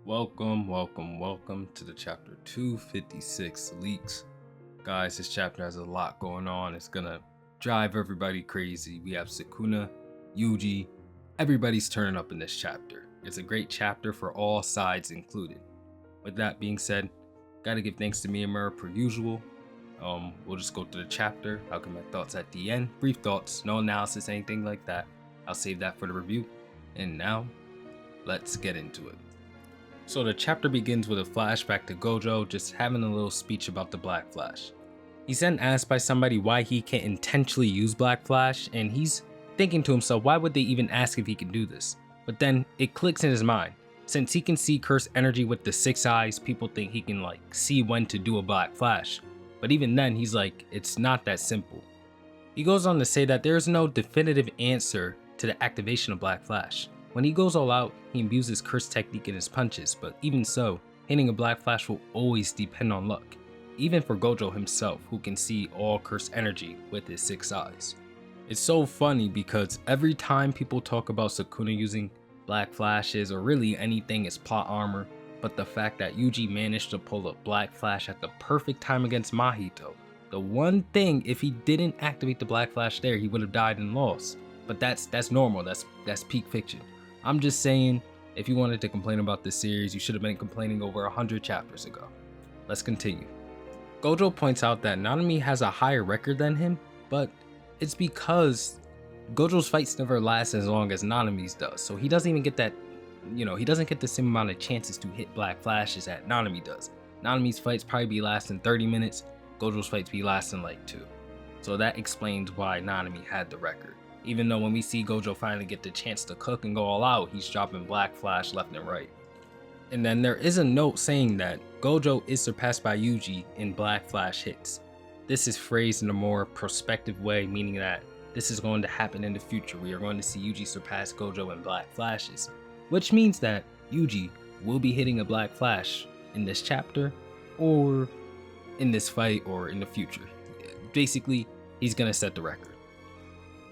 Welcome to the chapter 256 leaks. Guys, this chapter has a lot going on. It's gonna drive everybody crazy. We have Sukuna, Yuji, everybody's turning up in this chapter. It's a great chapter for all sides included. With that being said, gotta give thanks to Nier per usual. We'll just go through the chapter. I'll give my thoughts at the end. Brief thoughts, no analysis, anything like that. I'll save that for the review. And now, let's get into it. So the chapter begins with a flashback to Gojo just having a little speech about the Black Flash. He's then asked by somebody why he can't intentionally use Black Flash, and he's thinking to himself, why would they even ask if he can do this? But then it clicks in his mind. Since he can see cursed energy with the 6 eyes, people think he can see when to do a Black Flash. But even then, he's like, it's not that simple. He goes on to say that there is no definitive answer to the activation of Black Flash. When he goes all out, he imbues his curse technique in his punches, but even so, hitting a Black Flash will always depend on luck, even for Gojo himself, who can see all cursed energy with his 6 eyes. It's so funny because every time people talk about Sukuna using Black Flashes or really anything as plot armor, but the fact that Yuji managed to pull a Black Flash at the perfect time against Mahito, the one thing, if he didn't activate the Black Flash there, he would have died and lost. But that's normal, that's peak fiction. I'm just saying, if you wanted to complain about this series, you should have been complaining over 100 chapters ago. Let's continue. Gojo points out that Nanami has a higher record than him, but it's because Gojo's fights never last as long as Nanami's does, so he doesn't even get that, he doesn't get the same amount of chances to hit Black Flashes that Nanami does. Nanami's fights probably be lasting 30 minutes, Gojo's fights be lasting like 2. So that explains why Nanami had the record. Even though when we see Gojo finally get the chance to cook and go all out, he's dropping Black Flash left and right. And then there is a note saying that Gojo is surpassed by Yuji in Black Flash hits. This is phrased in a more prospective way, meaning that this is going to happen in the future. We are going to see Yuji surpass Gojo in Black Flashes, which means that Yuji will be hitting a Black Flash in this chapter, or in this fight, or in the future. Basically, he's gonna set the record.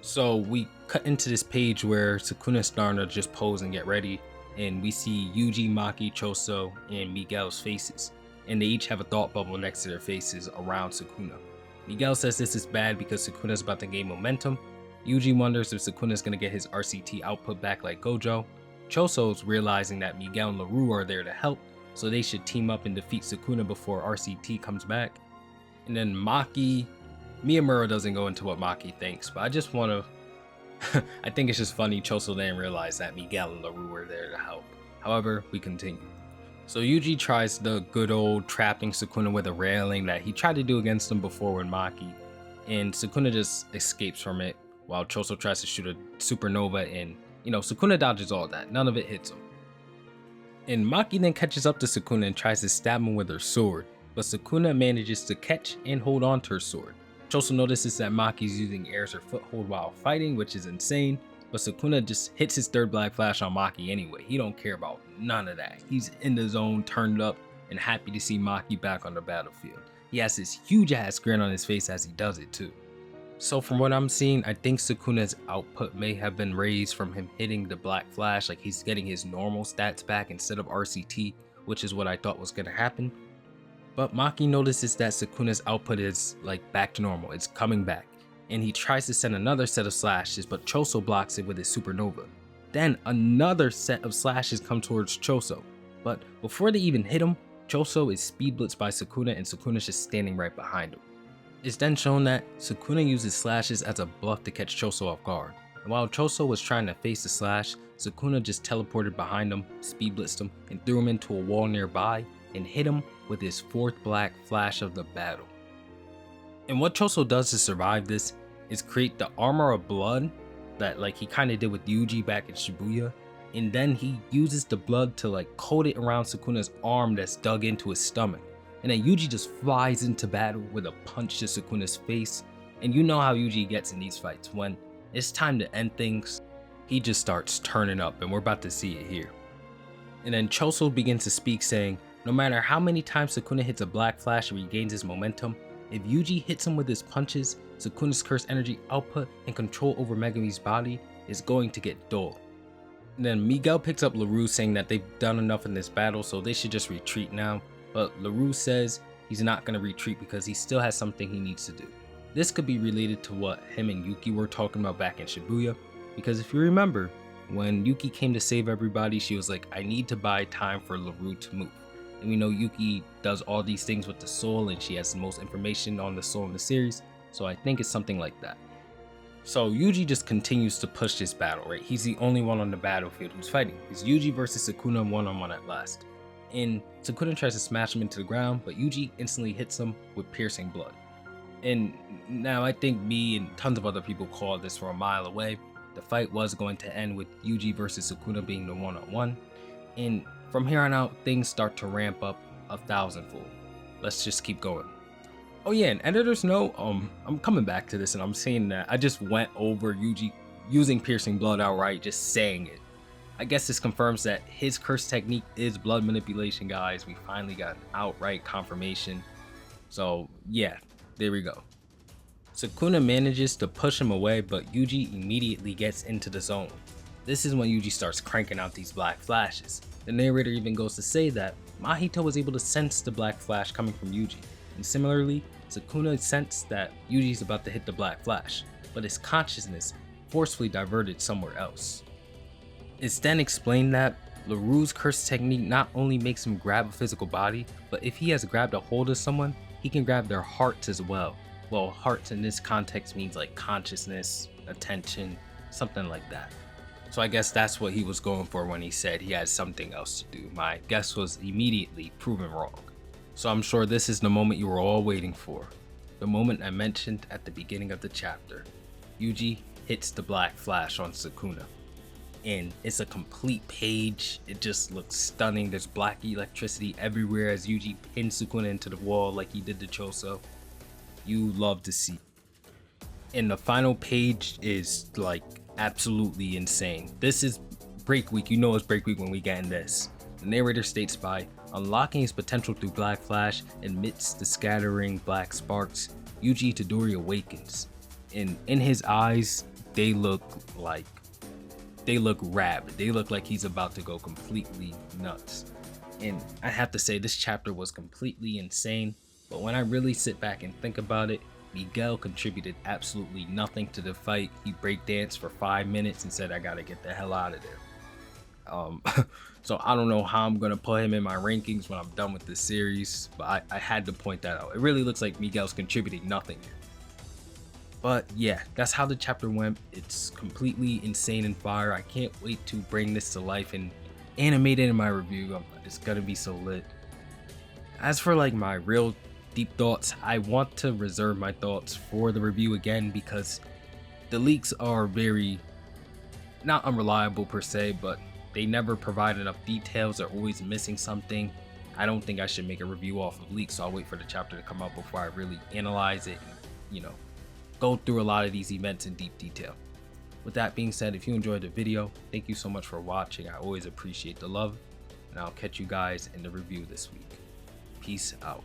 So we cut into this page where Sukuna's starting to just pose and get ready, and we see Yuji, Maki, Choso, and Miguel's faces, and they each have a thought bubble next to their faces around Sukuna. Miguel says this is bad because Sukuna's about to gain momentum. Yuji wonders if Sukuna's gonna get his RCT output back like Gojo. Choso's realizing that Miguel and LaRue are there to help, so they should team up and defeat Sukuna before RCT comes back. And then Maki, Miyamura doesn't go into what Maki thinks, but I just want to, I think it's just funny Choso didn't realize that Miguel and LaRue were there to help. However, we continue. So Yuji tries the good old trapping Sukuna with a railing that he tried to do against him before with Maki, and Sukuna just escapes from it while Choso tries to shoot a supernova, and Sukuna dodges all that, none of it hits him. And Maki then catches up to Sukuna and tries to stab him with her sword, but Sukuna manages to catch and hold on to her sword. Choso notices that Maki's using air as her foothold while fighting, which is insane, but Sukuna just hits his 3rd Black Flash on Maki anyway. He don't care about none of that. He's in the zone, turned up, and happy to see Maki back on the battlefield. He has this huge ass grin on his face as he does it too. So from what I'm seeing, I think Sukuna's output may have been raised from him hitting the Black Flash, like he's getting his normal stats back instead of RCT, which is what I thought was gonna happen. But Maki notices that Sukuna's output is back to normal, it's coming back, and he tries to send another set of slashes, but Choso blocks it with his supernova. Then another set of slashes come towards Choso, but before they even hit him, Choso is speed blitzed by Sukuna, and Sukuna's just standing right behind him. It's then shown that Sukuna uses slashes as a bluff to catch Choso off guard, and while Choso was trying to face the slash, Sukuna just teleported behind him, speed blitzed him, and threw him into a wall nearby, and hit him with his 4th Black Flash of the battle. And what Choso does to survive this is create the armor of blood that he kind of did with Yuji back in Shibuya, and then he uses the blood to coat it around Sukuna's arm that's dug into his stomach, and then Yuji just flies into battle with a punch to Sukuna's face. And you know how Yuji gets in these fights. When it's time to end things, he just starts turning up, and we're about to see it here. And then Choso begins to speak, saying, no matter how many times Sukuna hits a Black Flash and regains his momentum, if Yuji hits him with his punches, Sukuna's cursed energy output and control over Megami's body is going to get dull. And then Miguel picks up LaRue saying that they've done enough in this battle, so they should just retreat now. But LaRue says he's not going to retreat because he still has something he needs to do. This could be related to what him and Yuki were talking about back in Shibuya, because if you remember, when Yuki came to save everybody, she was like, I need to buy time for LaRue to move. And we know Yuki does all these things with the soul, and she has the most information on the soul in the series, so I think it's something like that. So Yuji just continues to push this battle, right? He's the only one on the battlefield who's fighting. It's Yuji versus Sukuna one-on-one at last. And Sukuna tries to smash him into the ground, but Yuji instantly hits him with piercing blood. And now I think me and tons of other people called this from a mile away. The fight was going to end with Yuji versus Sukuna being the one-on-one. And from here on out, things start to ramp up 1,000-fold. Let's just keep going. Oh yeah, and editors know, I'm coming back to this and I'm saying that I just went over Yuji using piercing blood outright, just saying it. I guess this confirms that his curse technique is blood manipulation, guys. We finally got an outright confirmation. So yeah, there we go. Sukuna manages to push him away, but Yuji immediately gets into the zone. This is when Yuji starts cranking out these black flashes. The narrator even goes to say that Mahito was able to sense the black flash coming from Yuji. And similarly, Sukuna sensed that Yuji's about to hit the black flash, but his consciousness forcefully diverted somewhere else. It's then explained that LaRue's curse technique not only makes him grab a physical body, but if he has grabbed a hold of someone, he can grab their hearts as well. Well, hearts in this context means like consciousness, attention, something like that. So I guess that's what he was going for when he said he had something else to do. My guess was immediately proven wrong. So I'm sure this is the moment you were all waiting for. The moment I mentioned at the beginning of the chapter. Yuji hits the black flash on Sukuna. And it's a complete page. It just looks stunning. There's black electricity everywhere as Yuji pins Sukuna into the wall like he did to Choso. You love to see. And the final page is like absolutely insane. This is break week. You know it's break week when we get in this. The narrator states by unlocking his potential through Black Flash amidst the scattering black sparks, Yuji Itadori awakens. And in his eyes, they look rabid. They look like he's about to go completely nuts. And I have to say, this chapter was completely insane. But when I really sit back and think about it, Miguel contributed absolutely nothing to the fight. He breakdanced for 5 minutes and said, I gotta get the hell out of there. So I don't know how I'm gonna put him in my rankings when I'm done with this series, but I had to point that out. It really looks like Miguel's contributing nothing here. But yeah, that's how the chapter went. It's completely insane and fire. I can't wait to bring this to life and animate it in my review. It's gonna be so lit. As for like my real deep thoughts, I want to reserve my thoughts for the review again because the leaks are very, not unreliable per se, but they never provide enough details. They're always missing something. I don't think I should make a review off of leaks, so I'll wait for the chapter to come out before I really analyze it and, go through a lot of these events in deep detail. With that being said, if you enjoyed the video, thank you so much for watching. I always appreciate the love, and I'll catch you guys in the review this week. Peace out.